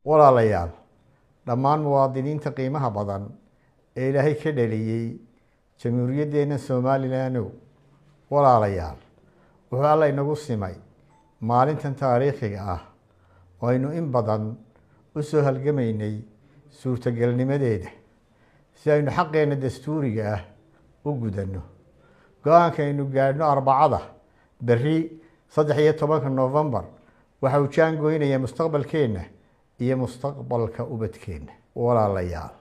walaalayaal dhammaan muwaadiniinta qiimaha badan ee Ilaahay ka dhaliyay jamhuuriyaddeena Soomaaliland walaalayaal wuxuu Alla inagu simay maalintan taariikhiga ah oo aynu in badan u soo halgamaynay suurtagalnimadeeda si aynu xaqeena dastuuriga ah u gudano go'aanka aynu gaadhno Arbacada berri 13 November waxa uu jaangoynaya mustaqbalkeena iyo mustaqbalka ubadkeena walaalayaal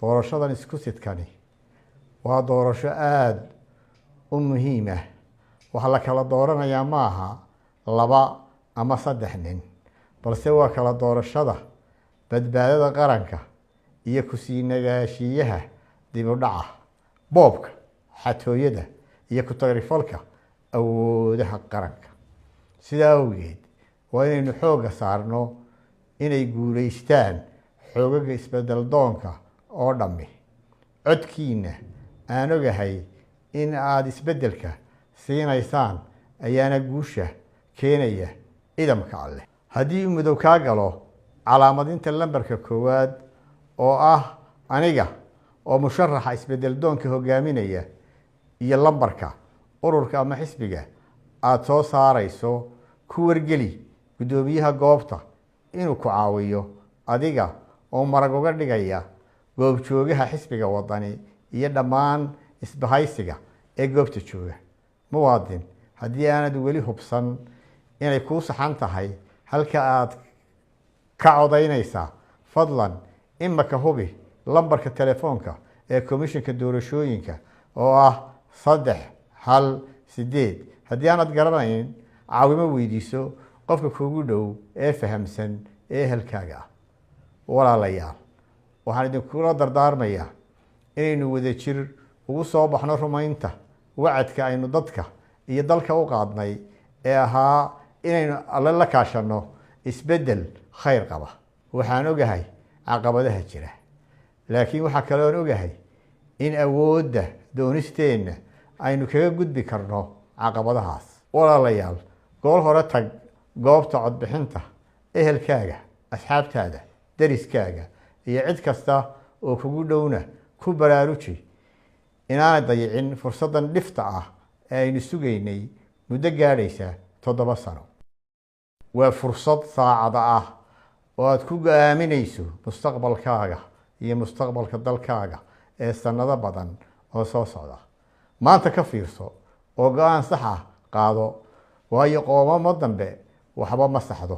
doorashadan isku sidkani waa doorasho aad u muhiim ah waxa la kala dooranayaa maaha laba ama saddex nin balse waa kala doorashada badbaadada qaranka iyo ku sii nagaashiyaha dib u dhaca boobka xatooyada iyo ku tagrifalka awoodaha qaranka sidaa awgeed waa inaynu xooga saarno inay guuleystaan xoogaga isbedel doonka oo dhammi codkiina aan ogahay in aad isbedelka siinaysaan ayaana guusha keenaya idamka Alle haddii uu madow ka galo calaamadinta lambarka koowaad oo ah aniga oo musharaxa isbedel doonka hogaaminaya iyo lambarka ururka ama xisbiga aad soo saarayso ku wargeli gudoomiyaha goobta inuu ku caawiyo adiga oo marag uga dhigaya goob joogaha xisbiga wadani iyo dhammaan isbahaysiga ee goobta jooga muwaadin haddii aanad weli hubsan inay ku saxan tahay halka aad ka codaynaysaa fadlan imaka hubi lambarka telefoonka ee komishanka doorashooyinka oo ah 318 haddii aanad garanayn caawimo weydiiso qofka kuugu dhow ee fahamsan ee halkaaga ah walaalayaal waxaan idinkula dardaarmayaa inaynu wadajir ugu soo baxno rumaynta wacadka aynu dadka iyo dalka u qaadnay ee ahaa inaynu Alle la kaashano isbedel khayr qaba waxaan ogahay caqabadaha jira laakiin waxa kale oo ogahay in awoodda doonisteena aynu kaga gudbi karno caqabadahaas walaalayaal gool hore tag goobta codbixinta ehelkaaga asxaabtaada dariskaaga iyo cid kasta oo kugu dhowna ku baraaruji inaanay dayicin fursadan dhifta ah ee aynu sugaynay muddo gaadhaysa 7 sano waa fursad saacada ah oo aad ku go'aaminayso mustaqbalkaaga iyo mustaqbalka dalkaaga ee sanado badan oo soo socda maanta ka fiirso oo go'aan sax ah qaado waayo qoomamo dambe waxba ma saxdo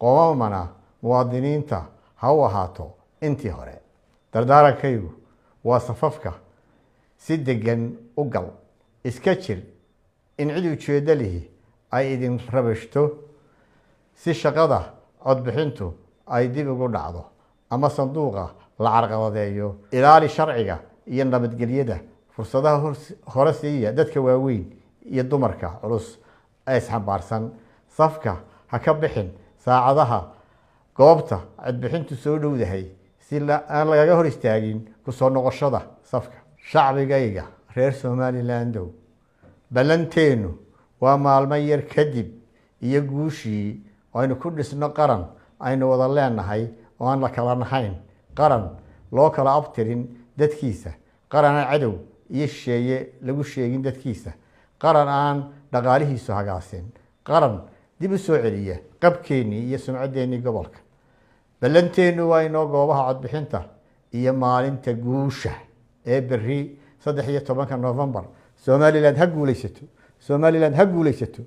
qoomamana muwaadiniinta ha u ahaato intii hore dardaarankaygu waa safafka si degan u gal iska jir in cid ujeeddo lihi ay idin rabashto si shaqada codbixintu ay dib ugu dhacdo ama sanduuqa la carqaladeeyo ilaali sharciga iyo nabadgelyada fursadaha hore siiya dadka waaweyn iyo dumarka culus ee isxambaarsan safka ha ka bixin saacadaha goobta codbixintu soo dhowdahay si aan lagaga hor istaagin ku soo noqoshada safka shacbigayga reer Somaliland balanteenu waa maalmo yar kadib iyo guushii aynu ku dhisno qaran aynu wada leenahay oo aan la kala nahayn qaran loo kala abtirin dadkiisa qaran aan cadow iyo shisheeye lagu sheegin dadkiisa qaran aan dhaqaalihiisu hagaasin qaran dib u soo celiya qabkeennii iyo sumcadeennii gobolka balanteenu waa inoo goobaha codbixinta iyo maalinta guusha ee berri 13 November Somaliland ha guulaysato